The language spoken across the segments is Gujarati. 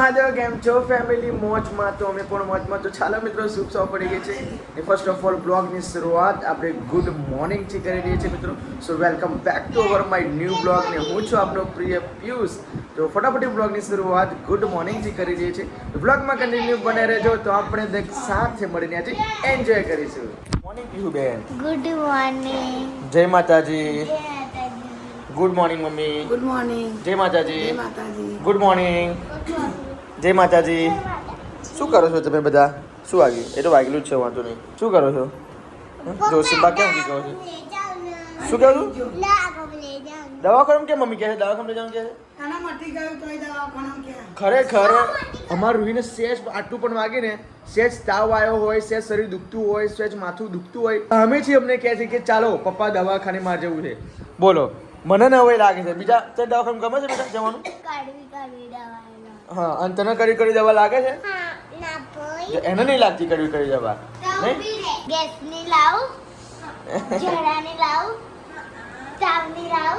મહાદેવ કેમ છો ફેમિલી મોજમાં તો અમે પણ મોજમાં તો ચાલો મિત્રો શુભ સવાર પડી ગઈ છે એ ફર્સ્ટ ઓફ ઓલ બ્લોગની શરૂઆત આપણે ગુડ મોર્નિંગથી કરી રહીએ છીએ મિત્રો સો welcome back to our my new blog ને હું છું આપનો પ્રિય પિયુષ તો ફટાફટ બ્લોગની શરૂઆત ગુડ મોર્નિંગથી કરી રહીએ છીએ બ્લોગમાં કન્ટિન્યુ બને રહેજો તો આપણે દરેક સાથે મળીને આજે એન્જોય કરીશું મોર્નિંગ પીહુ બેન ગુડ મોર્નિંગ જય માતાજી good morning mummy good morning જય માતાજી જય માતાજી ગુડ મોર્નિંગ જય માતાજી શું કરો છો તમે બધા શું વાગ્યું એ તો વાગેલું જ છે વાંધો નહીં શું કરો છો જોશીબા કેમ કી કહો છો શું કહું છું દવાખાનું કેમ મમ્મી કહે છે દવાખાનું જવાનું કહે છે ખાના મટી ગયું તોય દવાખાના કે ખરેખર અમારું રૂહીને સેજ આટલું પણ વાગે ને સેજ તાવ આવ્યો હોય સેજ શરીર દુખતું હોય સેજ માથું દુખતું હોય અમે છીએ અમને કહે છે કે ચાલો પપ્પા દવાખાને માં જવું છે બોલો મને ને હવે લાગે છે બીજા તે દવાખાનું ગમે છે બેટા જવાનું હા અને તને કરી દવા લાગે છે એને નહીં લાગતી કરી દવા નહીં ગેસની લાવ જડાની લાવ તાવની લાવ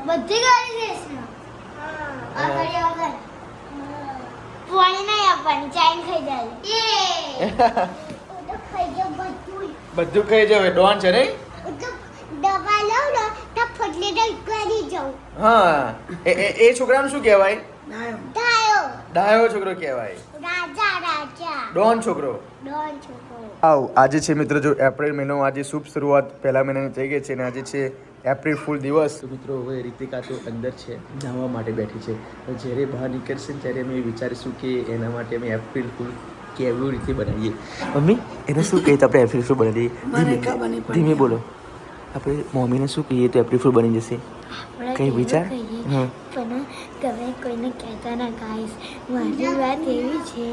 બધી કરી દઈશ ને પાણી નહીં આપવાની ચાઈન ખાઈ જાય ખાઈ જાવ બધું ખાઈ જાવ ડોન છે નહીં દવા લઉં ને તો ફટલે કરી જાઉં હા એ છોકરાનું શું કહેવાય ડાયો ડાયો છોકરો કહેવાય રાજા ડોન છોકરો ડોન છોકરો આવ આજે છે મિત્રો જો એપ્રિલ મહિનો આજે શુભ શરૂઆત પહેલા મહિનાની થઈ ગઈ છે અને આજે છે એપ્રિલ ફૂલ દિવસ તો મિત્રો હવે રીતિકા તો અંદર છે નાહવા માટે બેઠી છે તો જ્યારે બહાર નીકળશે ને ત્યારે અમે વિચારીશું કે એના માટે અમે એપ્રિલ ફૂલ કેવી રીતે બનાવીએ મમ્મી એને શું કહીએ તો આપણે એપ્રિલ ફૂલ બનાવીએ ધીમે બોલો આપણે મમ્મીને શું કહીએ તો એપ્રિલ ફૂલ બની જશે કઈ વિચાર પણ તમે કોઈને કહેતા ના ગાઈસ મારી વાત એવી છે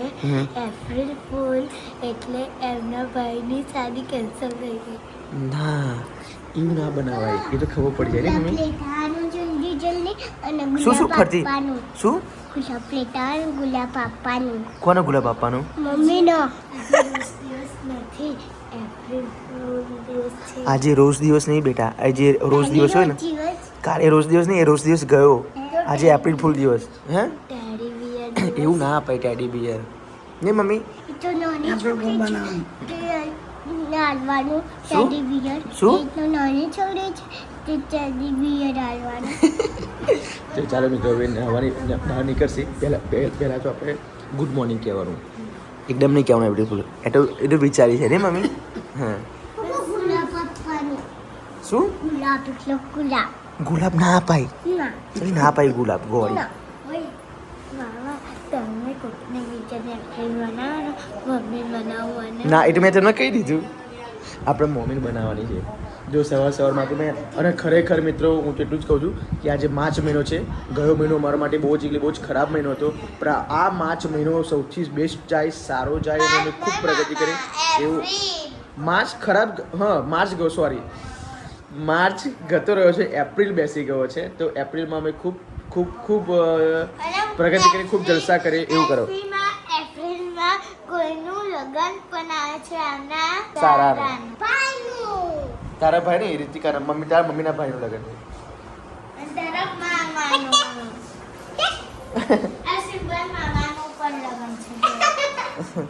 એપ્રિલ ફૂલ એટલે એમના ભાઈની શાદી કેન્સલ થઈ ગઈ ના એવું ના બનાવાય એ તો ખબર પડી જાય ને મમ્મી પ્લેટાનું જલ્દી જલ્દી અને શું ગુલાબ ફરતી પાપાનું શું ગુલાબ પ્લેટાનું ગુલાબ પાપાનું કોનો ગુલાબ આપવાનો મમ્મીનો દિવસ નથી એપ્રિલ ફૂલ દિવસ છે આજે રોજ દિવસ નહીં બેટા આજે રોજ દિવસ હોય ને કાલે રોજ દિવસ નહીં એ રોજ દિવસ ગયો આજે એપ્રિલ ફૂલ દિવસ હે ટેડી બિયર એવું ના અપાય ટેડી બિયર ને મમ્મી તો નાની છોકરી હાલવાનું શું? ટેડી બિયર શું? એ તો નાની છોકરી છે તે ટેડી બિયર હાલવાનું તો ચાલો મિત્રો હવે નહાવાની બહાર નીકળશે પહેલાં તો આપણે ગુડ મોર્નિંગ કહેવાનું એકદમ નહીં કહેવાનું એપ્રિલ ફૂલ એ તો વિચારી છે ને મમ્મી હા ગુલાબ આપવાનું શું ગુલાબ એટલે ગુલાબ ગુલાબ ના અપાય ના ચાલી ના અપાય ગુલાબ ગોળી ના ઓય મામા તમે કોકને વિચારને એપ્રિલ બનાવો મમ્મી બનાવવાને ના એટલે મેં તમને કહી દીધું આપણે મમ્મીને બનાવવાની છે જો સવારમાં તો મેં અને ખરેખર મિત્રો હું તો એટલું જ કહું છું કે આજે માર્ચ મહિનો છે ગયો મહિનો મારા માટે બહુ જ ખરાબ મહિનો હતો પણ આ માર્ચ મહિનો સૌથી બેસ્ટ જાય સારો જાય અને અમે ખૂબ પ્રગતિ કરી એવું માર્ચ ખરાબ માર્ચ ગયો સોરી માર્ચ ગતો રહ્યો છે એપ્રિલ બેસી ગયો છે તો એપ્રિલમાં અમે ખૂબ પ્રગતિ કરી ખૂબ જલસા કરી એવું કરો એપ્રિલમાં કોઈનું લગ્ન પણ આવે છે આમના સારા ભાઈનું તારા ભાઈ ને રીતિકા મમ્મી તારા મમ્મીના ભાઈનું લગ્ન અને તારા મામાનું આ સિમ્પલ મામાનું પણ લગ્ન છે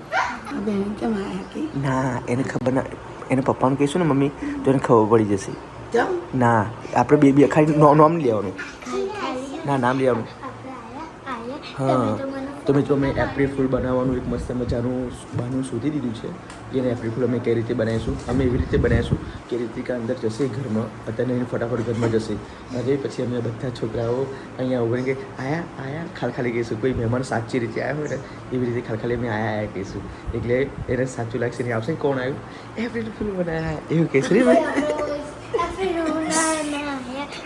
બેન કેમ આયા કે ના એને ખબર ના એને પપ્પાનું કહીશું ને મમ્મી તો એને ખબર પડી જશે કેમ ના આપણે બે ખાલી નામ લેવાનું ના નામ લેવાનું હા તો મિત્રો અમે એપ્રિલ ફૂલ બનાવવાનું એક મસ્ત મજાનું બહાનું શોધી દીધું છે એને એપ્રિલ ફૂલ અમે કઈ રીતે બનાવીશું અમે એવી રીતે બનાવીશું કે રીતિકા અંદર જશે ઘરમાં અત્યારે એને ફટાફટ ઘરમાં જશે અને પછી અમે બધા છોકરાઓ અહીંયા ઉભરીને કે આયા ખાલી કહીશું કોઈ મહેમાન સાચી રીતે આવ્યા હોય ને એવી રીતે ખાલી અમે આયા કહીશું એટલે એને સાચું લાગશે નહીં આવશે ને કોણ આવ્યું એપ્રિલ ફૂલ બનાવ્યા એવું કહીશું ને ભાઈ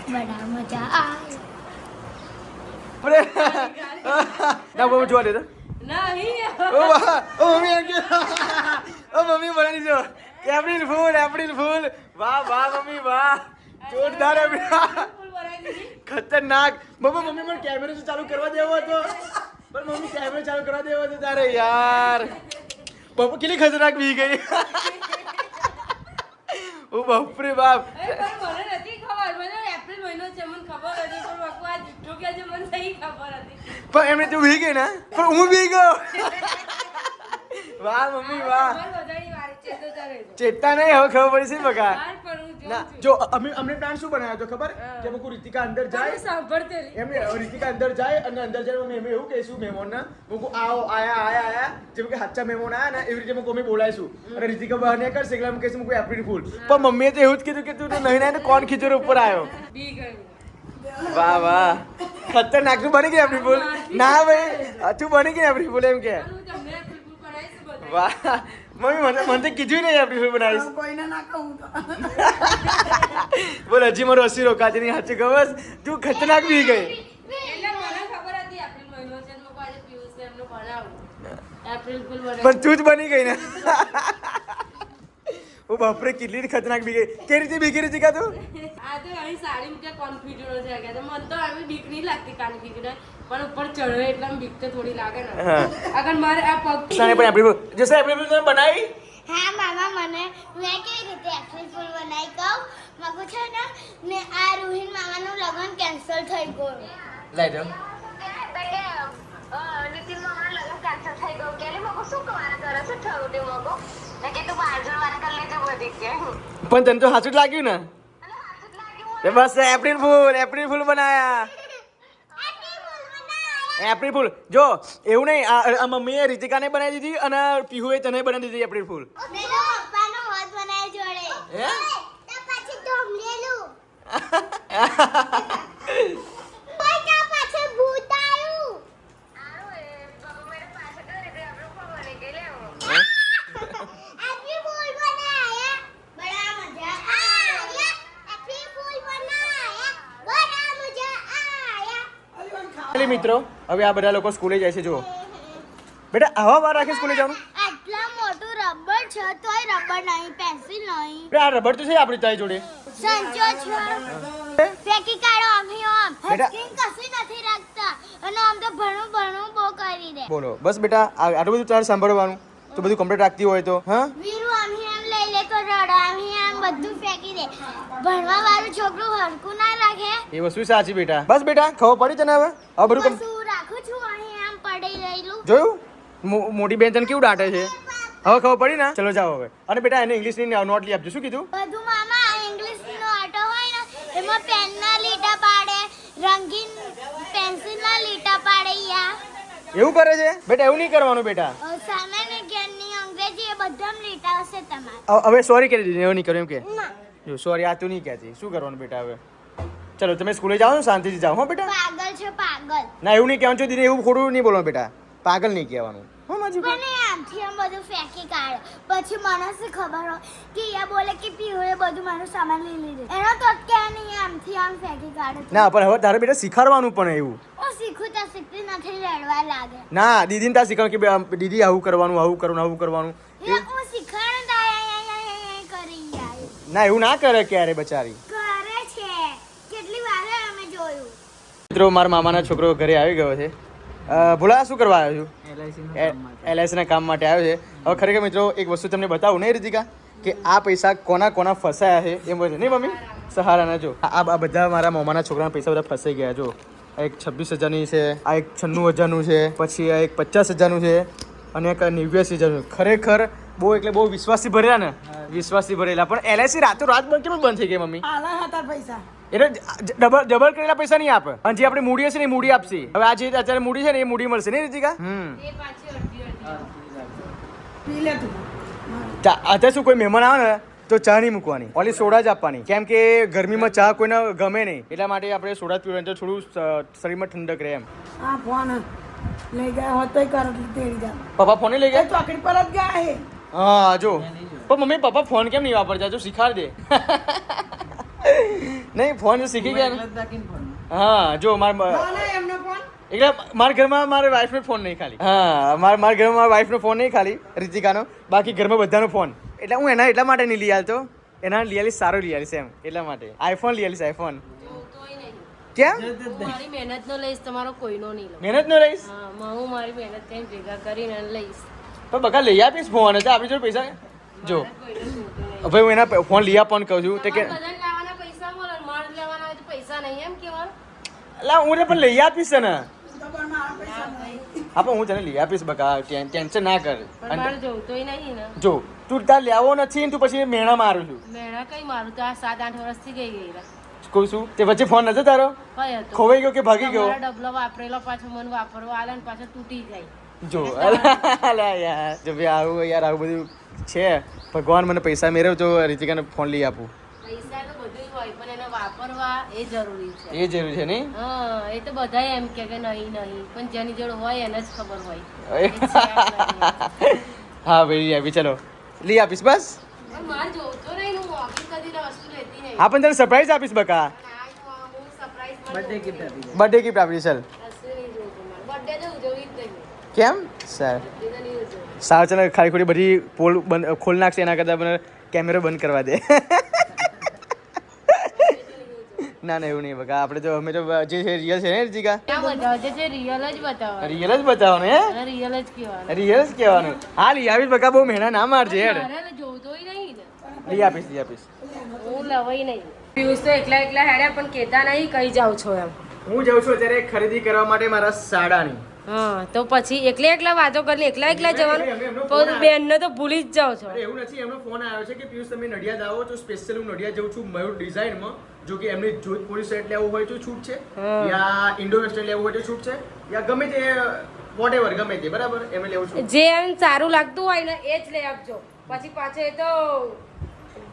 બડા મજા આવે ના બહુ જોવા દે ઓ મમ્મી મમ્મી બનાવી જો એપ્રિલ ફૂલ વાહ મમ્મી વાહ જોરદાર ખતરનાક મમ્મી મને કેમેરો ચાલુ કરવા દેવો હતો પણ મમ્મી કેમેરો ચાલુ કરવા દેવો હતો તારે યાર પપ્પા કેટલી ખતરનાક બી ગઈ ઓ બાપ રે બાપ મને નથી ખબર મને એપ્રિલ મહિનો છે મને ખબર હતી પણ બાપુ આ જુઠ્ઠું પણ એમને તું બી ગઈ ને પણ હું બી ગયો વાહ મમ્મી વાહ ચેતતા નહીં હવે ખબર પડી છે બકા ના જો અમને પ્લાન શું બનાવ્યો હતો ખબર કે અમુક રીતિકા અંદર જાય એમને રીતિકા અંદર જાય અને અંદર જાય અમે એવું કહીશું મહેમાનને હું આવો આયા જેમ કે સાચા મહેમાન આયા ને એવી રીતે અમે બોલાવીશું અને રીતિકા બહાર નહીં કરશે એટલે અમે કહીશું એપ્રિલ ફૂલ પણ મમ્મીએ તો એવું જ કીધું કે તું નહીં ને કોણ ખીચોડ ઉપર આવ્યો વાહ વાહ ખતરનાક તું બની ગઈ એપ્રિલ ફૂલ ના ભાઈ તું બની ગઈ એપ્રિલ ફૂલ એમ કે વાહ મમ્મી મને તો કીધું નહીં એપ્રિલ ફૂલ બનાવીશ કોઈને ના કહું તો બોલ હજી મારું 80 રોકાતી નહીં સાચું ખબર તું ખતરનાક બી ગઈ પણ તું જ બની ગઈ ને ઓ બાપરે કેટલી ખતરનાક બી ગઈ કે રીતે બી ગઈ રીતિકા તું પણ ઉપર ચડવે એટલે બીક તો થોડી લાગે ને હા. અગર મારે આ પગ સાને પણ એપ્રિલ ફૂલ જશે એપ્રિલ ફૂલ તમે બનાવી હા મામા મને મેં કેવી રીતે એપ્રિલ ફૂલ બનાવી કહું મગું છે ને આ રૂહીન મામાનું લગ્ન કેન્સલ થઈ ગયું લઈ જાઓ નીતિન મામાનું લગ્ન કેન્સલ થઈ ગયું કે મગો શું કવાના કરે છે થયું તે મગો ને કે તું બાજુ વાત કરી લેજો બધી કે પણ તને તો સાચું જ લાગ્યું ને તો બસ એપ્રિલ ફૂલ બનાયા એપ્રિલ ફૂલ જો એવું નહીં આ મમ્મીએ રીતિકાને બનાવી દીધી અને પીહુએ તને બનાવી દીધી એપ્રિલ ફૂલ મેં તો પપ્પાનો હાથ બનાવી જોડે હે તો પછી ધોમલેલું કોઈ તો પછી ભૂત આવ્યું બાબા મેરે પાસે તો રીતે આપણે કોણ બની ગઈ લેવો એપ્રિલ ફૂલ બનાયા બડા મજા આયા એપ્રિલ ફૂલ બનાયા બડા મજા આયા મિત્રો હવે આ બધા લોકો સ્કૂલે જાય છે જુઓ બેટા આવા વાર રાખે સ્કૂલે જવાનું આટલા મોટું રબર છે તોય રબર નહીં પેન્સિલ નહીં બે આ રબર તો છે આપણી તારી જોડે સંચો છે ફેંકી કાઢો આમ આમ બેટા. સ્ક્રીન કશી નથી રાખતા અને આમ તો ભણું બહુ કરી દે બોલો બસ બેટા આટલું બધું તારે સાંભળવાનું તો બધું કમ્પ્લીટ રાખતી હોય તો હા વીરુ આમ લઈ લે તો રડો આમ બધું ફેંકી દે ભણવા વાળું છોકરું હરકું ના રાખે એ વસ્તુ સાચી બેટા બસ બેટા ખબર પડી તને હવે બધું શું રાખું છું આમ પડી રહેલું જોયું મોટી બેન તને કેવું ડાંટે છે હવે ખબર પડી ને ચલો જાઓ હવે અને બેટા એને ઇંગ્લિશની નોટ લઈ આપજો શું કીધું બધું મામા ઇંગ્લિશનો આટો હોય ને એમાં પેનના લીટા પાડે રંગીન પેન્સિલના લીટા પાડે યા એવું કરે છે બેટા એવું નહીં કરવાનું બેટા સામાન્ય જ્ઞાનની અંગ્રેજી એ બધામાં લીટા હશે તમારે હવે સોરી કરી દીધી એવું નહીં કર્યું એમ કે ના જો સોરી આ તું નહીં કહેતી શું કરવાનું બેટા હવે ચલો તમે સ્કૂલે જાઓ ને શાંતિથી જાઓ હો બેટા પાગલ છે પાગલ ના એવું નહીં કહેવાનું છો દીદી એવું ખોટું નહીં બોલવાનું બેટા પાગલ નહીં કહેવાનું હો માજી પણ એ આમથી આમ બધું ફેંકી કાઢે પછી મને શું ખબર હોય કે એ બોલે કે પીહોએ બધું મારું સામાન લઈ લીધું એનો તો કે નહીં આમથી આમ ફેંકી કાઢે ના પણ હવે તારે બેટા શીખવાડવાનું પણ એવું હું શીખું તો શીખતી નથી લડવા લાગે ના દીદીને તાર શીખવાનું કે દીદી આવું કરવાનું હું શીખવાડું તો કરી જાય ના એવું ના કરે ક્યારે બચારી કરે છે કેટલી વાર અમે જોયું મિત્રો મારા મામાના છોકરો ઘરે આવી ગયો છે ભોલા શું કરવા આવ્યો છું LIC ના કામ માટે આવ્યો છે હવે ખરેખર મિત્રો એક વસ્તુ તમને બતાવું નહીં રીતિકા કે આ પૈસા કોના ફસાયા છે એમ બધું નહીં મમ્મી સહારાના જો આ બધા મારા મામાના છોકરાના પૈસા બધા ફસાઈ ગયા જો આ એક 26,000ની છે આ એક 96,000નું છે પછી આ એક 50,000નું છે અને એક 89,000નું ખરેખર બહુ વિશ્વાસથી ભરેલા ને વિશ્વાસથી ભરેલા પણ LIC રાતો રાત કેમ બંધ થઈ ગઈ મમ્મી આલા હતા પૈસા એટલે ડબલ કરેલા પૈસા નહીં આપે અને જે આપણી મૂડી હશે ને એ મૂડી આપશે હવે આ જે અત્યારે મૂડી છે ને એ મૂડી મળશે નહીં રીતિકા એ પાછી અડધી પી લે તું અત્યારે શું કોઈ મહેમાન આવે ને તો ચા નહીં મૂકવાની ઓલી સોડા જ આપવાની કેમ કે ગરમીમાં ચા કોઈને ગમે નહીં એટલા માટે આપણે સોડા જ પીવાની તો થોડું શરીરમાં ઠંડક રહે એમ આ ફોન લઈ ગયા હોત તોય કરત તેડી જા પપ્પા ફોને લઈ એ ગયા ચોકડી પર જ ગયા હે હા જો પણ મમ્મી પપ્પા ફોન કેમ નહીં વાપરતા જો શીખવાડ દે નહીં ફોન શીખી ગયા ને હા જો ના એમનો ફોન એટલે મારા ઘરમાં મારા વાઈફનો ફોન નહીં ખાલી હા મારા ઘરમાં મારા વાઈફનો ફોન નહીં ખાલી રીતિકાનો બાકી ઘરમાં બધાનો ફોન એટલે હું એટલા માટે નહીં લઈ આવતો એના લઈ આવીશ સારો લઈ આવીશ એમ એટલા માટે આઈફોન લઈ આવીશ આઈફોન તોય નહીં કેમ હું મારી મહેનતનો લઈશ તમારો કોઈનો નહીં લઉં મહેનત ન રહીશ હા હું મારી મહેનત કઈ ભેગા કરીને લઈશ પણ બકા લઈ આપીશ ફોન તો આપણી જોડે પૈસા જો ભાઈ હું એના ફોન લઈ આપવાનું કહું છું તો કે બધાને લાવવાના પૈસા મળે મારે લેવાના હોય તો પૈસા નહીં એમ કેવાનું અલા હું પણ લઈ આપીશ ને તો પણ મારા પૈસા નહીં. હા પણ હું તને લઈ આપીશ બકા ટેન્શન ના કર પણ મારે જોવતોય નહીં ને જો તું તાર લેવો નથી ને તું પછી મેણા મારું છું મેળા કઈ મારું તો આ 7-8 વર્ષથી ગઈ ગયેલા કહું છું તે વચ્ચે ફોન નતો તારો કઈ હતો ખોવાઈ ગયો કે ભાગી ગયો તમારો ડબલો વાપરેલો પાછો મને વાપરવા આલે ને પાછો તૂટી જાય જો અલા યાર જો ભાઈ આવું યાર આવું બધું છે ભગવાન મને પૈસા મેળવજો રીતિકાને ફોન લઈ આપું પૈસા તો બધું હોય પણ એને વાપરવા એ જરૂરી છે એ જરૂર છે નહીં હા એ તો બધા એમ કે નહીં નહીં પણ જેની જોડે હોય એને જ ખબર હોય એ છે કે નહીં. હા ભાઈ લઈ આપી ચલો લઈ આપીશ બસ પણ મારે જોવતો નહીં હું ઓફિસ કદી વસ્તુ લેતી નહીં હા પણ તને સરપ્રાઈઝ આપીશ બકા હું સરપ્રાઈઝ બર્થડે ગિફ્ટ આપી બર્થડે ગિફ્ટ આપીશ ચાલ બર્થડે તો ઉજવવી જ નહીં કેમ સર એ તો નહીં ઉજવવી સારું ચાલો ખાલી ખોટી બધી પોલ બંધ ખોલ નાખશે એના કરતાં મને કેમેરો બંધ કરવા દે ના ના એવું નહીં બકા આપણે તો અમે તો જે છે રિયલ છે ને રીતિકા ક્યાં બતાવે છે રિયલ જ બતાવે રિયલ જ બતાવવાનું હે રિયલ જ કહેવાનું રિયલ જ કહેવાનું હા લઈ આપીશ બકા બહુ મહેનત ના મારજે યાર મારે જોવતોય નહીં ને લઈ આપીશ હું લવાય નહીં પિયુષ તો એકલા એકલા હેડ્યા પણ કહેતા નહીં કઈ જાવ છો એમ હું જાઉં છું અત્યારે ખરીદી કરવા માટે મારા સાડાની હા તો પછી એકલા એકલા વાતો કરી એકલા એકલા જવાનું પણ બેનને તો ભૂલી જ જાવ છો અરે એવું નથી એમનો ફોન આવ્યો છે કે પિયુષ તમે નડિયાદ આવો તો સ્પેશિયલ હું નડિયાદ જઉં છું મયુર ડિઝાઇનમાં જો કે એમની જોધપુરી સેટ લેવું હોય તો છૂટ છે યા ઇન્ડો વેસ્ટર્ન લેવું હોય તો છૂટ છે યા ગમે તે વોટેવર ગમે તે બરાબર એમ લેવું છું જે એમ સારું લાગતું હોય ને એ જ લઈ આપજો પછી પાછો એ તો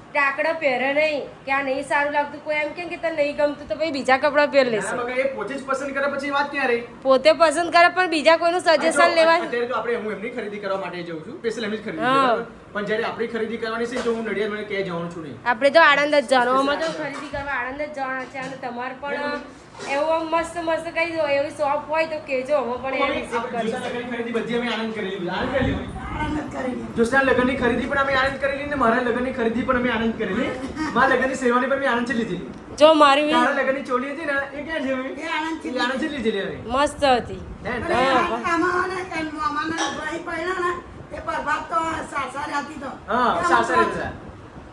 ટાકડા પહેરે નહીં કે આ નહીં સારું લાગતું કોઈ એમ કે તને નહીં ગમતું તો ભાઈ બીજા કપડાં પહેર લેશે ના બકા, એ પોતે જ પસંદ કરે પછી વાત ક્યાં રહી પોતે પસંદ કરે પણ બીજા કોઈનું સજેશન લેવાય અત્યારે તો આપણે હું એમની ખરીદી કરવા માટે જઉં છું સ્પેશિયલ એમની જ ખરીદી હા. બરાબર? પણ જ્યારે આપણી ખરીદી કરવાની છે તો હું નડિયાદ મને ક્યાંય જવાનું છું નહીં આપણે તો આણંદ જ જવાનું અમે તો ખરીદી કરવા આણંદ જ જવાના છે અને તમારે પણ એવું આમ મસ્ત મસ્ત કઈ દો એવી શોપ હોય તો કહેજો અમે પણ એ વિઝિટ કરીશું જોશના લગ્નની ખરીદી બધી અમે આનંદ કરી લીધી આનંદ કરી લીધી આનંદ કરી જોશના લગ્નની ખરીદી પણ અમે આનંદ કરી લીધી ને મારા લગ્નની ખરીદી પણ અમે આનંદ કરી લીધી મારા લગ્નની શેરવાની પણ મેં આનંદથી લીધી જો મારી તારા લગ્નની ચોલી હતી ને એ ક્યાં છે એ આનંદથી એ આનંદથી લીધેલી અમે મસ્ત હતી હે? અને આમાં ને એમ મામાના ભાઈ પહેલા ને એ પ્રભાત તો સાસા રહેતી તો હા સારસા રહેતા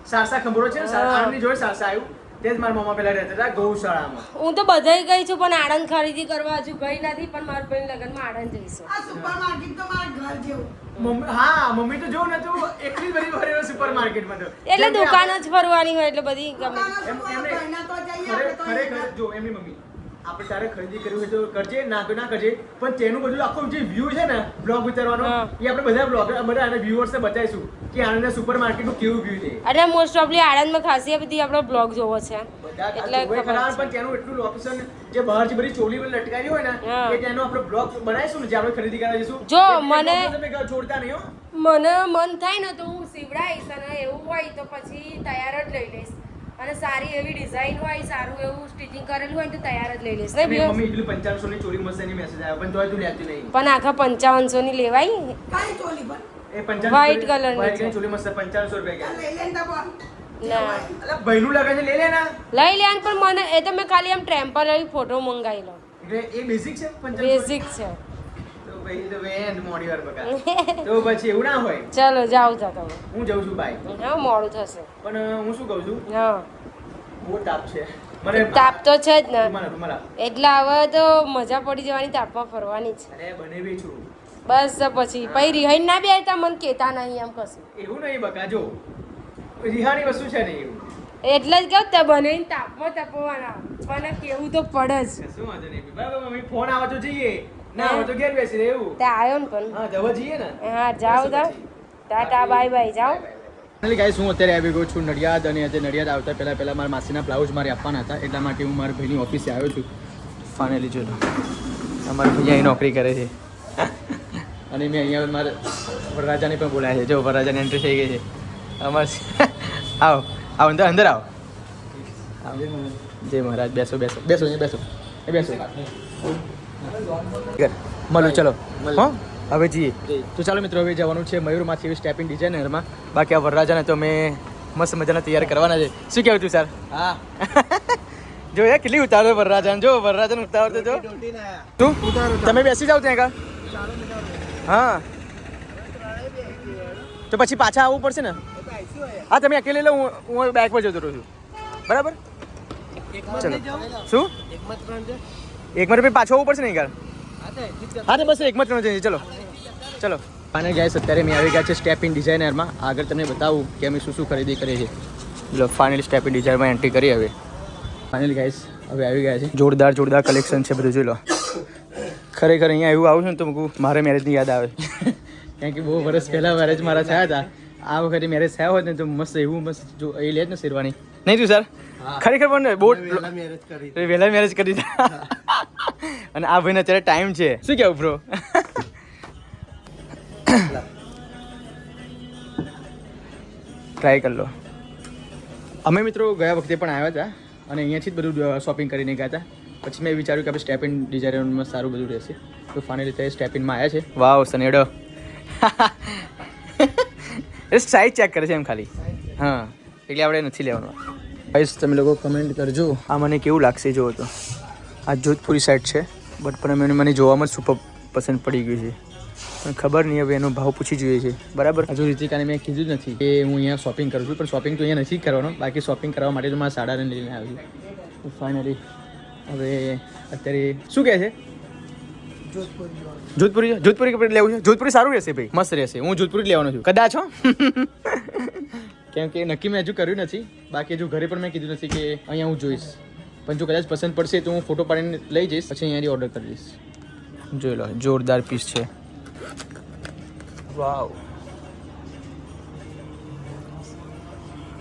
સારસા ખંભોરો છે ને આનંદની જોડે સારસા આવ્યું તે જ મારા મામા પહેલા રહેતા હતા ગૌશાળામાં હું તો બધાય ગઈ છું પણ આણંદ ખરીદી કરવા હજુ ગઈ નથી પણ મારા ભાઈ લગ્નમાં આણંદ જઈશું આ સુપરમાર્કેટ તો મારા ઘર જેવું હા મમ્મી તો જોઉં ને તું એકલી જ બધી ભરેલો સુપર માર્કેટમાં તો એટલે દુકાન જ ફરવાની હોય એટલે બધી ગમે ભાઈના તો જઈએ આપણે તો ખરેખર જો એમની મમ્મી આપણે તારે ખરીદી કરવી હોય તો કરજે ના તો ના કરજે પણ તેનું બધું આખું જે વ્યૂ છે ને બ્લોગ ઉતારવાનો હા. એ આપણે બધા બ્લોગર બધા આને વ્યુઅર્સને બતાવીશું કે આનંદના સુપર માર્કેટનું કેવું વ્યૂ છે અને મોસ્ટ ઓફલી આણંદમાં ખાસી બધી આપણો બ્લોગ જોવો છે બધા એટલે જોવે ખબર ખરા, છે. પણ ત્યાંનું એટલું લોકેશન જે બહારથી બધી ચોલી બધી લટકાવી હોય ને હા. એ ત્યાંનો આપણે બ્લોગ બનાવીશું ને જે આપણે ખરીદી કરવા જઈશું જો એ મને- blog તમે છોડતા નહીં હો મને મન થાય ને તો હું સીવડાવીશ અને એવું હોય તો પછી તૈયાર જ લઈ લઈશ અને સારી એવી ડિઝાઇન હોય સારું એવું સ્ટિચિંગ કરેલું હોય તો તૈયાર જ લઈ લઈશ ને અને ભૈયા? મમ્મી એટલું 500 ની ચોરી મસ્ત એની મેસેજ આવ્યો પણ તોય તું લેતી નહીં પણ આખા 5500 ની લેવાય કાંઈ ચોલી પણ એ 55 White colour ની white છે. ચોલી મસ્ત 5500 રૂપિયા આ ગયા લઈ લેને તો પણ ના અલા ભાઈનું લગન છે લઈ લે ના લઈ લે પણ મને એ તો મેં ખાલી આમ ટેમ્પરરી ફોટો મંગાવી લો એટલે એ બેઝિક છે 5500 બેઝિક છે તો ભાઈ તો વેન મોડી વાર બકા તો પછી એવું ના હોય ચલો જાઓ જા તમે હું જઉં છું બાય હા મોડું થશે પણ હું શું કહું છું હા બહુ તાપ છે મને તાપ તો છે જ ને તમારા એટલે હવે તો મજા પડી જવાની તાપમાં ફરવાની જ અરે બનેવી છું બસ તો પછી પછી રિહાઈ ના બેસતા મને કહેતા નહીં એમ કશું એવું નહીં બકા જો રિહાની વસ્તુ છે નહીં એવું એટલે જ કહું તે બને તાપમાં તપવાના પણ કેવું તો પડે જ શું વાંધો નહીં બરાબર મમ્મી ફોન આવે તો જઈએ ના આવે તો ઘેર બેસી રહે એવું તે આવ્યો ને પણ હા જવા જઈએ ને હા જાઓ તા ટાટા બાય બાય જાઓ ફાઇનલી ગાઈસ હું અત્યારે આવી ગયો છું નડિયાદ અને અત્યારે નડિયાદ આવતા પહેલાં મારા માસીના બ્લાઉઝ મારે આપવાના હતા એટલા માટે હું મારા ભાઈની ઓફિસે આવ્યો છું ફાઇનલી જો અમારા ભાઈ અહીં નોકરી કરે છે અને મેં અહીંયા મારે વરરાજાને પણ બોલાયા છે જો વરરાજાની એન્ટ્રી થઈ ગઈ છે અમારે આવો આવો અંદર અંદર આવો જય મહારાજ બેસો બેસો બેસો અહીંયા બેસો એ બેસો મળું ચલો હો હવે જઈએ તો ચાલો મિત્રો હવે જવાનું છે મયુરમાંથી એવી સ્ટેપિંગ ડિઝાઇનરમાં બાકી આ વરરાજાને તો મેં મસ્ત મજાના તૈયાર કરવાના છે શું કહેવું છું સર હા જો યાર કેટલી ઉતારો વરરાજાને જો વરરાજાને ઉતારો તો જો તું તમે બેસી જાઓ ત્યાં કા હા તો પછી પાછા આવવું પડશે ને હા તમે અકેલે લો હું બાઇક પર જતો રહું છું બરાબર ચલો શું એકમાં પછી પાછો આવવું પડશે ને યાર. હા તો બસ એકમાં 3 જઈએ. ચલો ચલો ફાઇનલ ગાઈસ અત્યારે મેં આવી ગયા છે સ્ટેપ ઇન ડિઝાઇનરમાં. આગળ તમને બતાવું કે અમે શું ખરીદી કરીએ છીએ. લો ફાઇનલી સ્ટેપ ઇન ડિઝાઇનમાં એન્ટ્રી કરી હવે. ફાઇનલી ગાઈસ હવે આવી ગયા છે. જોરદાર કલેક્શન છે બધું. જોઈ લો ખરેખર અહીંયા એવું આવું છું ને તો મારે મેરેજની યાદ આવે. કારણ કે બહુ વર્ષ પહેલાં મેરેજ મારા થયા હતા. આ વખતે મેરેજ થયા હોત ને તો મસ્ત એવું મસ્ત જો એ લે જ ને શેરવાની નહીં તું સર ખરેખર પણ બહુ વહેલા મેરેજ કરી દીધા. અને આ ભાઈને અત્યારે ટાઈમ છે. શું કહેવું બ્રો? ટ્રાય કરી લો. અમે મિત્રો ગયા વખતે પણ આવ્યા હતા અને અહીંયાથી જ બધું શોપિંગ કરીને ગયા હતા. પછી મેં વિચાર્યું કે આપણે સ્ટેપ ઇન ડિઝાઇનમાં સારું બધું રહેશે તો ફાઇનલી રીતે સ્ટેપ ઇનમાં આવ્યા છે. વાવ સનેડો એ સાઈઝ ચેક કરે છે એમ ખાલી. હા એટલે આપણે નથી લેવાનું. ગાઈસ તમે લોકો કમેન્ટ કરજો આ મને કેવું લાગશે. જુઓ તો આ જોધપુરી સાઈડ છે બટ પણ મને જોવામાં જ સુપર પસંદ પડી ગયું છે. પણ ખબર નહીં હવે એનો ભાવ પૂછી જોઈએ છે. બરાબર હજુ રીતિકાને મેં કીધું જ નથી કે હું અહીંયા શોપિંગ કરું છું. પણ શોપિંગ તો અહીંયા નથી કરવાનો. બાકી શોપિંગ કરવા માટે તો મારા સાડાને લઈને આવ્યું છું. ફાઇનલી હવે અત્યારે શું કહે છે? જોધપુરી કપડે લેવું છે. જોધપુરી સારું રહેશે ભાઈ, મસ્ત રહેશે. હું જોધપુરી જ લેવાનો છું કદાચ હો. કેમ કે નક્કી મેં હજુ કર્યું નથી. બાકી હજુ ઘરે પણ મેં કીધું નથી કે અહીંયા હું જોઈશ. પણ જો કદાચ પસંદ પડશે તો હું ફોટો પાડીને લઈ જઈશ પછી અહીંયાથી ઓર્ડર કરી દઈશ. જોઈ લો જોરદાર પીસ છે. વાવ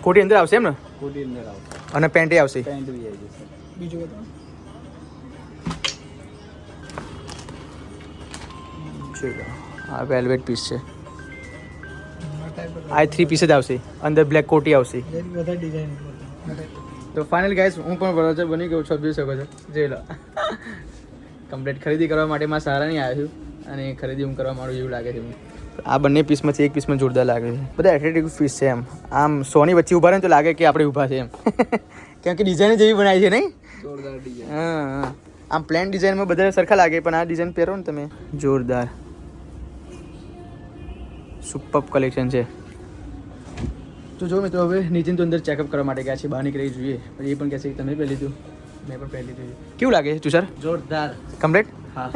કોટી અંદર આવશે એમ ને? કોટી અંદર આવશે અને પેન્ટ આવશે. પેન્ટ બી આવી જશે. બીજું બતાવો. જોઈ લો આ વેલ્વેટ પીસ છે. આ 3 પીસ જ આવશે. અંદર બ્લેક કોટી આવશે. બધા ડિઝાઇન તો ફાઇનલ ગાઈસ હું પણ બરાબર બની ગયો છું. જોઈ શકો છો. જોઈ લો કમ્પ્લીટ ખરીદી કરવા માટે મારા સારા નહીં આવ્યો છું અને ખરીદી હું કરવા માંડું એવું લાગે છે. આ બંને પીસમાંથી એક પીસમાં જોરદાર લાગે છે. બધા એથ્લેટિક પીસ છે એમ. આમ 100 ની વચ્ચે ઊભા રહે તો લાગે કે આપણે ઊભા છે એમ. કેમ કે ડિઝાઇન જેવી બનાવી છે નહીં? જોરદાર ડિઝાઇન. હા આમ પ્લેન ડિઝાઇનમાં બધા સરખા લાગે પણ આ ડિઝાઇન પહેરો ને તમે જોરદાર સુપર કલેક્શન છે. તો જો મિત્રો હવે નીતિન તો અંદર ચેકઅપ કરવા માટે ગયા છે. બહાર નીકળી જોઈએ પણ એ પણ કહે છે કે તમે પહેરી લીધું મેં પણ પહેરી લીધું. કેવું લાગે છે તુષાર? જોરદાર. કમ્પ્લીટ. હા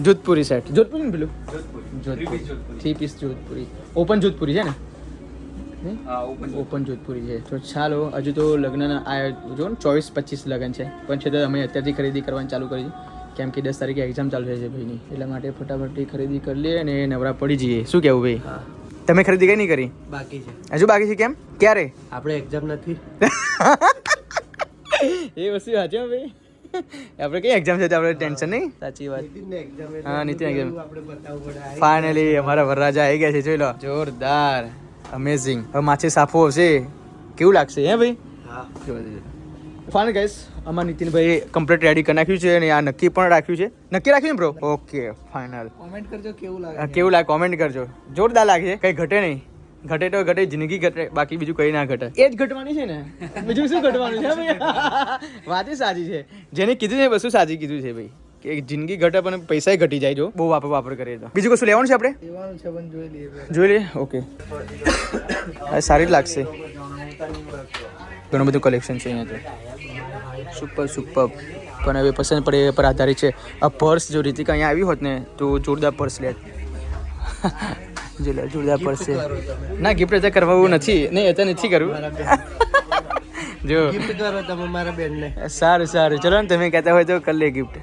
જોધપુરી સેટ. જોધપુરી ને પેલું જોધપુરી 3 પીસ જોધપુરી. ઓપન જોધપુરી છે ને? ઓપન જોધપુરી છે. તો ચાલો હજુ તો લગ્નના આ જો ને 24-25 લગ્ન છે પણ છતાં અમે અત્યારથી ખરીદી કરવાની ચાલુ કરી કેમ કે 10 તારીખે એક્ઝામ ચાલુ થાય છે ભાઈની. એટલા માટે ફટાફટથી ખરીદી કરી લઈએ અને નવરા પડી જઈએ. શું કહેવું ભાઈ? તમે ખરીદી કઈ નહીં કરી? બાકી છે. હજુ બાકી છે. કેમ? ક્યારે? આપણે એક્ઝામ નથી. એ વસ્તુ સાચી ભાઈ. આપણે કઈ એક્ઝામ છે તો આપણે ટેન્શન નહીં. સાચી વાત. હા નીતિન એક્ઝામ. આપણે બતાવવું પડે. ફાઇનલી અમારા વરરાજા આવી ગયા છે. જોઈ લો જોરદાર અમેઝિંગ. હવે માછે સાફો હશે કેવું લાગશે હે ભાઈ? હા ફાઇનલ ગાઈસ અમારા નીતિનભાઈ કમ્પ્લીટ રેડી કરી નાખ્યું છે અને આ નક્કી પણ રાખ્યું છે. નક્કી રાખ્યું ને બ્રો? Okay final. કોમેન્ટ કરજો કેવું લાગે. કેવું લાગે કોમેન્ટ કરજો. જોરદાર લાગે છે. કઈ ઘટે નહીં. ઘટે તો ઘટે જિંદગી ઘટે બાકી બીજું કઈ ના ઘટે. એ જ ઘટવાની છે ને બીજું શું ઘટવાનું છે ભાઈ? વાત જ સાચી છે. જેને કીધું છે વસ્તુ સાચી કીધું છે ભાઈ કે જિંદગી ઘટે પણ પૈસા ઘટી જાય જો બહુ વાપર કરીએ તો. બીજું કશું લેવાનું છે આપણે? લેવાનું છે પણ જોઈ લઈએ. જોઈ લઈએ. ઓકે સારી જ લાગશે. ઘણું બધું કલેક્શન છે અહીંયા તો. સુપર પણ હવે પસંદ પડે એ પર આધારિત છે. આ પર્સ જો રીતિકા અહીંયા આવી હોત ને તો જોરદાર પર્સ લે. જોરદાર પર્સ છે. ના ગિફ્ટ અત્યારે કરવું નથી. નહીં અત્યારે નથી કરવું. જો ગિફ્ટ કરો તમે મારા બેનને. સારું ચલો ને તમે કહેતા હોય તો કરી લે ગિફ્ટ.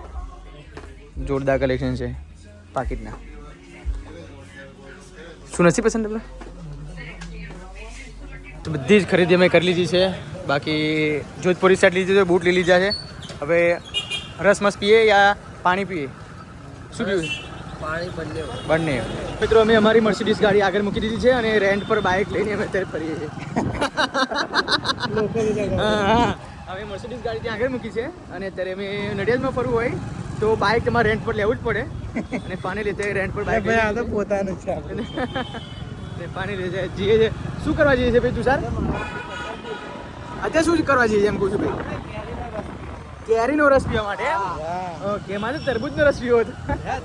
જોરદાર કલેક્શન છે પાકીટના. શું નથી પસંદ તમને? તો બધી જ ખરીદી અમે કરી લીધી છે. બાકી જોધપુરી સેટ લીધી છે. બૂટ લઈ લીધા છે. હવે રસમસ પીએ યા પાણી પીએ? શું પીવું? પાણી બંને. મિત્રો અમે અમારી મર્સિડીઝ ગાડી આગળ મૂકી દીધી છે અને રેન્ટ પર બાઇક લઈને અમે અત્યારે ફરીએ છીએ. હા અમે મર્સિડીઝ ગાડી ત્યાં આગળ મૂકી છે અને અત્યારે અમે નડિયાદમાં ફરવું હોય તો બાઇક તમારે રેન્ટ પર લેવું જ પડે અને પાણી લેતે રેન્ટ પર બાઇક પોતાનું છે. પાણી લે જાય જઈએ છે. શું કરવા જઈએ છે ભાઈ તું સર? અત્યારે શું કરવા જઈએ એમ કહું છું ભાઈ? કેરીનો રસ પીવા માટે. ઓકે મારે તરબૂચનો રસ પીવો હતો.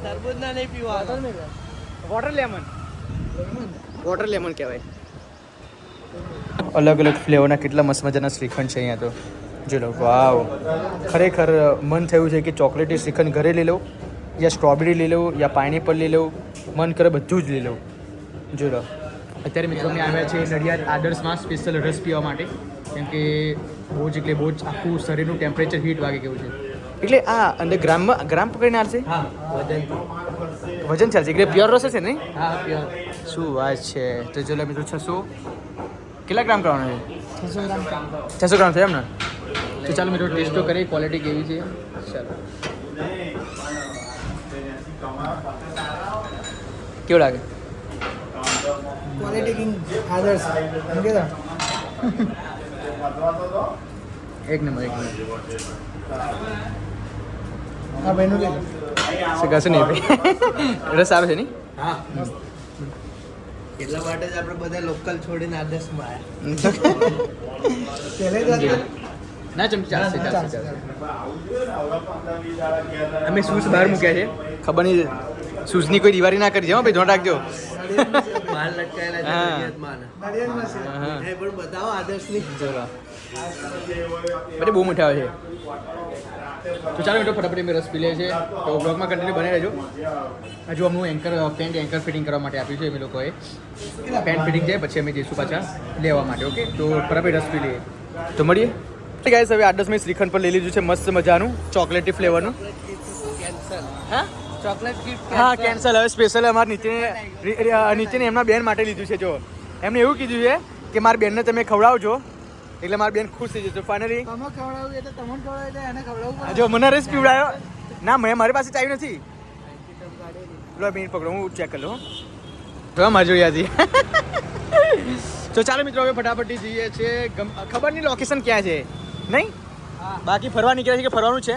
તરબૂચ ના નહીં પીવા. વોટર લેમન કહેવાય. અલગ અલગ ફ્લેવરના કેટલા મસ્ત મજાના શ્રીખંડ છે અહીંયા તો. જો લો વાવ, ખરેખર મન થયું છે કે ચોકલેટી શ્રીખંડ ઘરે લઈ લઉં, યા સ્ટ્રોબેરી લઈ લઉં, યા પાઇનેપલ લઈ લઉં, મન કરે બધું જ લઈ લઉં. જો લો અત્યારે મિત્રો અમે આવ્યા છે નડિયાદ આદર્શમાં સ્પેશિયલ રસ પીવા માટે, કેમ કે બહુ જ આખું શરીરનું ટેમ્પરેચર હીટ વાગી ગયું છે. એટલે આ અંદર ગ્રામ પકડીને આવશે, હા વજન વજન ચાલશે, એટલે પ્યોર રસ છે નહીં? હા પ્યોર શું વાત છે. તો ચલો મિત્રો 600 કેટલા ગ્રામ કરવાનો છે? 600 ગ્રામ થયા એમ ને? તો ચાલો મિત્રો ટેસ્ટો કરીએ ક્વોલિટી કેવી છે. ચાલો કેવું લાગે? ક્વોલિટી કિંગ આદર્શ એક નંબર હા ભાઈનું લે શું કશું નહીં ભાઈ. રસ આવે છે નહીં? હા એટલા માટે જ આપણે બધા લોકલ છોડીને આદર્શમાં આવ્યા ના ચમચી ચાલશે. અમે શૂઝ બહાર મૂક્યા છે, ખબર નહીં શૂઝની કોઈ દિવાળી ના કરી જાઓ ભાઈ, ધ્યાન રાખજો. બહાર લટકાયેલા છે હા. નડિયાદમાં. હા. એ પણ બતાવો આદર્શની ચલો બધે બહુ મોટા આવે છે. તો ચાલો મિત્રો ફટાફટ અમે રસ પી લે છે. તો બ્લોગમાં કન્ટિન્યુ બને રહેજો. હજુ અમનું એન્કર ફિટિંગ કરવા માટે આપ્યું છે અમે લોકોએ. પેન્ટ ફિટિંગ છે, પછી અમે જઈશું પાછા લેવા માટે. ઓકે, તો ફટાફટ રસ પી લઈએ તો મળીએ. ગાઈસ હવે 8-10 શ્રીખંડ પર લઈ લીધું છે મસ્ત મજાનું ચોકલેટી ફ્લેવરનું. હા ચોકલેટ ગિફ્ટ હા કેન્સલ. હવે સ્પેશિયલ અમારા નીતિને એમના બેન માટે લીધું છે. જો એમને એવું કીધું છે કે મારી બેનને તમે ખવડાવજો એટલે મારી બેન ખુશ થઈ જશે. ફાઇનલી તમે ખવડાવું એટલે તમને ખવડાવે એટલે એને ખવડાવવું જો મને રસ પીવડાયો ના, મારી પાસે ચાવી નથી. લો બેન પકડો, હું ચેક કરી લઉં. જો મારી જોઈ હતી. તો ચાલો મિત્રો હવે ફટાફટથી જઈએ છીએ. ખબર નહીં લોકેશન ક્યાં છે નહીં, બાકી ફરવા નીકળ્યા છે કે ફરવાનું છે.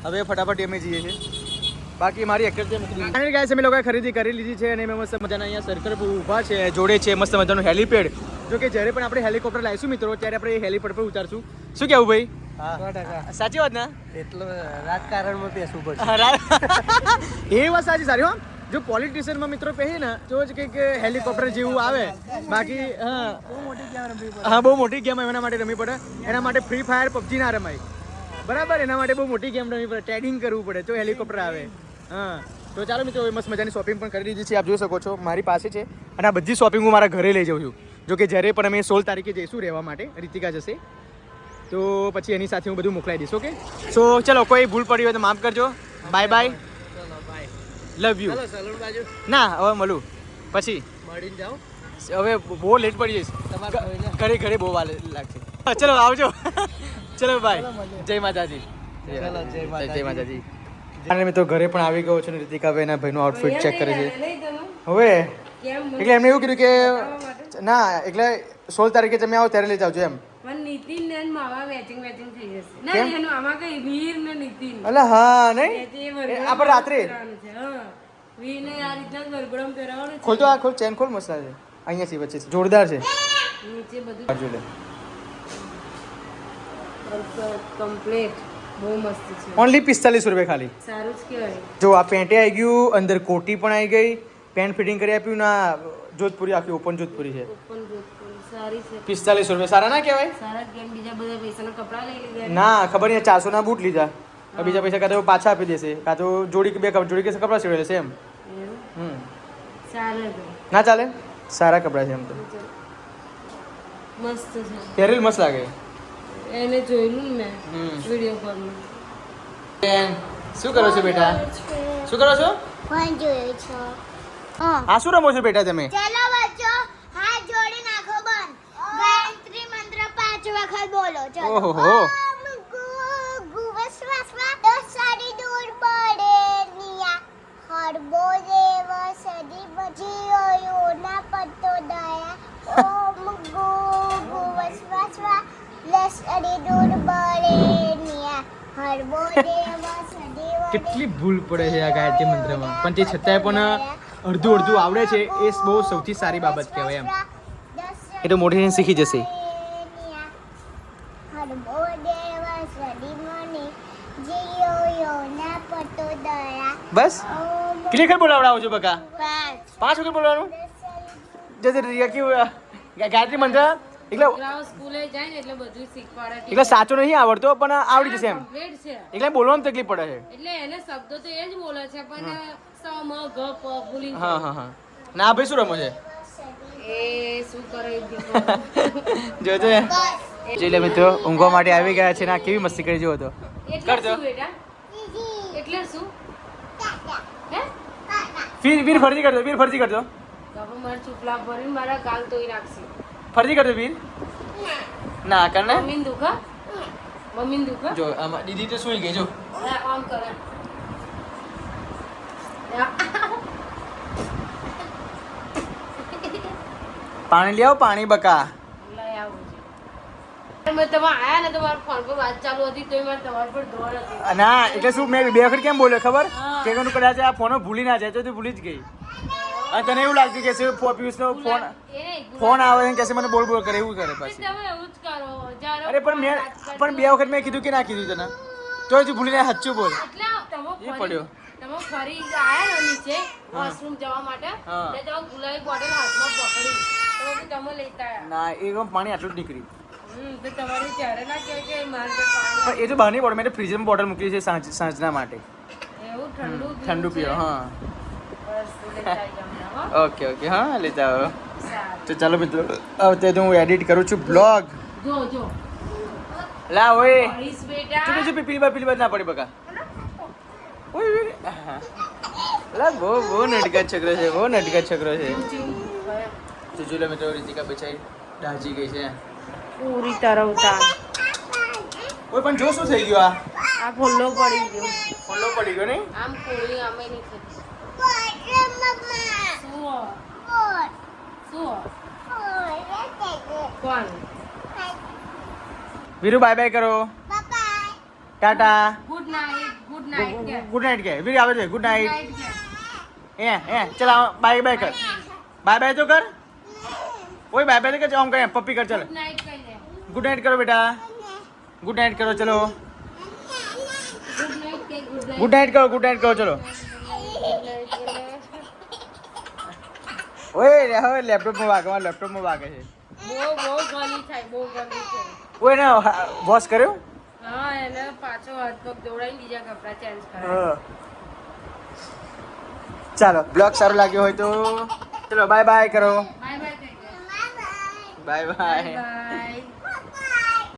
હવે ફટાફટ અમે જઈએ છીએ. બાકી મારી એક્ટિવિટી મૂકી દીધી. ગાઈસ અમે લોકોએ ખરીદી કરી લીધી છે અને અમે મસ્ત મજાના અહીંયા સર્કલ પર ઊભા છે. જોડે છે મસ્ત મજાનું હેલીપેડ. જો કે જ્યારે પણ આપણે હેલિકોપ્ટર લાવીશું મિત્રો ત્યારે આપણે એ હેલીપેડ પર ઉતારશું. શું કહેવું ભાઈ? 100% સાચી વાત ને? એટલો રાજકારણમાં બેસવું પડશે. એ વાત સાચી સારી હો. જો પોલિટિશિયનમાં મિત્રો પહેરે ને તો જ કંઈક હેલિકોપ્ટર જેવું આવે. બાકી હા બહુ મોટી ગેમ એના માટે રમવી પડે. એના માટે ફ્રી ફાયર પબજી ના રમાય, બરાબર? એના માટે બહુ મોટી ગેમ રમવી પડે, ટ્રેડિંગ કરવું પડે તો હેલિકોપ્ટર આવે. હા તો ચાલો મિત્રો મસ્ત મજાની શોપિંગ પણ કરી દીધી છે. આપ જોઈ શકો છો મારી પાસે છે અને આ બધી શોપિંગ હું મારા ઘરે લઈ જાઉં છું. જો કે જ્યારે પણ અમે 16 તારીખે જઈશું રહેવા માટે, રીતિકા જશે તો પછી એની સાથે હું બધું મોકલાઈ દઈશ. ઓકે, સો ચલો કોઈ ભૂલ પડી હોય તો માફ કરજો. Bye bye, love you. ચાલો સલૂન બાજુ ના હવે મળું પછી, મળીને જાઓ. હવે બહુ લેટ પડી જઈશ. તમારા ભાઈને ઘરે બહુ વાર લાગશે. ચલો આવજો. ચલો બાય, જય માતાજી. ચલો, જય જય માતાજી. અને મિત્રો ઘરે પણ આવી ગયો છે ને રીતિકા ભાઈ એના ભાઈનું આઉટફિટ ચેક કરે છે. નહીં તમે હવે કેમ એટલે એમને એવું કીધું કે ના એટલે 16 તારીખે તમે આવો ત્યારે લઈ જાવજો એમ. પણ નીતિન ને માવા મેચિંગ થઈ જશે. ના કેમ? એનું આમાં કઈ વીર ને નીતિન અલા હા એ નહીં જે વરઘોડો આપણે રાત્રે પહેરવાનું છે. હા વીર ને આ રીતના જ વરઘોડો પહેરાવવાનો છે. ખોલ તો આ ખોલ, ચેન ખોલ, મસ્ત છે. અહીંયાથી વચ્ચે જોરદાર છે. નીચે બધું બાજુ લે. કમ્પ્લીટ બહુ મસ્ત છે. ઓનલી 45 રૂપિયા ખાલી. સારું જ કહેવાય. જો આ પેન્ટે આવી ગયું, અંદર કોટી પણ આવી ગઈ, પેન્ટ ફિટિંગ કરી આપ્યું ના જોધપુરી આખી ઓપન જોધપુરી છે. ઓપન જોધપુર સારી છે. 45 રૂપિયા સારા ના કહેવાય? સારા કેમ બીજા બધા પૈસાના કપડા લઈ લીધા. ના ખબર નહીં 400 ના બૂટ લીધા. હવે બીજા પૈસા કાં તો પાછા આપી દેશે, કાં તો જોડી કે બે જોડી કે કપડાં સીવડે લેશે એમ. એવું? ચાલે તો ના ચાલે, સારા કપડાં છે એમ તો. મસ્ત છે. પહેરેલ મસ્ત લાગે. એને જોયેલું ને મેં હમ. વિડીયો કોલમાં. બેન, શું કરો છો બેટા? શું કરો છો? ફોન જોયો છો? હા. આ શું રમો છો બેટા તમે? ચાલો બચ્ચો, હાથ જોડી નાખો બંધ. ગાયત્રી મંત્ર 5 વખત બોલો. ચલો. ઓહોહો. ઓમ ગુ વસવસવા દસાડી દૂર પડે નિયા હરબો દેવ સદી બજીઓ યોના પત્તો દયા ઓમ ગુ વસવસવા દસાડી દૂર પડે નિયા હરબો દેવ સદી કેટલી ભૂલ પડે છે આ ગાયત્રી મંત્રમાં, પણ તે છતાંય પણ અડધું આવડે છે એ બહુ સૌથી સારી બાબત કહેવાય એમ. એ તો મોટી થઈને શીખી જશે. બસ કેટલી વખત બોલાવડાવો છો બકા? 5 વખત બોલવાનું? જैसे रिया की गायत्री मंत्र એટલે છોકરાઓ સ્કૂલે જાય ને એટલે બધું શીખવાડે એટલે સાચો નહીં આવડતો પણ આવડી જશે એમ કમ્પ્લીટ છે એટલે બોલવામાં તકલીફ પડે છે એટલે એને શબ્દો તો એ જ બોલે છે પણ સ મ ગ પ ભૂલી હા જાય. હા હા ના ભાઈ શું રમો છે એ શું કરે એ દીકરો. જોજો એટલે મિત્રો ઊંઘવા માટે આવી ગયા છે ને આ કેવી મસ્તી કરી જો તો એટલે કરજો. શું બેટા એટલે શું હે વીર ફરજી કરજો વીર ફરજી કરજો તો હવે મારા ચૂપલા ભરીને મારા ગાલ તોઈ નાખશે. ફરજી કરજો વીર ના કર ને મમ્મીને દુખા મમ્મીને દુખા જો આમાં દીદી તો સુઈ ગઈ જો આમ કરે પાણી લઈ આવો પાણી બકા લઈ આવું છે. મેં તમે આયા ને તમારા ફોન પર વાત ચાલુ હતી તો મારે તમારા પર દોડ હતી. ના એટલે શું મેં 2 વખત કેમ બોલ્યો ખબર હા. કે કોનું કદાચ આ ફોન ભૂલી ના જાય તો તું ભૂલી જ ગઈ અને તને એવું લાગતું કે શું પિયુષનો ફોન એ નહીં, ફોન આવે ને કે મને બોલ બોલ કરે એવું કરે ગુલાબ. પછી તમે એવું જ કરો જ્યારે અરે પણ મેં પણ 2 વખત મેં કીધું કે ના કીધું તને તો તું ભૂલીને સાચું બોલ એટલે તમે એ પડ્યો. તમે ફરી આયા ને નીચે વોશરૂમ જવા માટે હા. એટલે તમે ગુલાબી બોટલ હાથમાં પકડી તો પછી તમે લેતા આયા. ના એ પાણી આટલું જ નીકળ્યું તો તમારી ત્યારે ના કહે કે મારે તો પાણી પણ એ તો બહારની બોટલ મેં ફ્રીઝમાં બોટલ મૂકી છે સાંજના માટે એવું ઠંડુ ઠંડુ પીવો હા બસ તો લેતા આવી અમને, હો. ઓકે ઓકે હા લેતા આવો સારું. તો ચાલો મિત્રો હવે તો હું એડિટ કરું છું બ્લોગ જો લા ઓય હરીશ બેટા તું જો પીલી બાદ ના પડી બકા ઓય ઓય. હા. લા બહુ નટકા છોકરો છે બહુ નટકા છોકરો છે તો જો લે મિત્રો રીતિકા બેચારી દાજી ગઈ છે પૂરી તરવતા ઓય પણ જો શું થઈ ગયું આ ફોલ્લો પડી ગયો ફોલ્લો પડી ગયો નહીં આમ કોળી આમે નહીં થતી શું કોણ વીરુ બાય બાય કરો ટાટા ગુડ નાઇટ કે ગુડ નાઇટ કે વીર આવે છે ગુડ નાઇટ નાઇટ કે એ ચલ બાય બાય કર બાય બાય તો કર ઓય બાય બાય તો કર આમ કર પપ્પી કર ચલ ગુડ નાઇટ કહી દે ગુડ નાઇટ કરો બેટા ગુડ નાઇટ કરો ચલો ગુડ નાઇટ કે ગુડ નાઇટ કરો ચલો ઓય હવે લેપટોપમાં વાગે છે બહુ ગલી થાય બહુ ગલી થાય ઓય ને વોશ કર્યો હા એને પાછો હાથ પગ દોડાઈને બીજા કપડા ચેન્જ કરે ચાલો બ્લોગ સારો લાગ્યો હોય તો ચલો બાય બાય કરો બાય બાય કહી દે બાય બાય બાય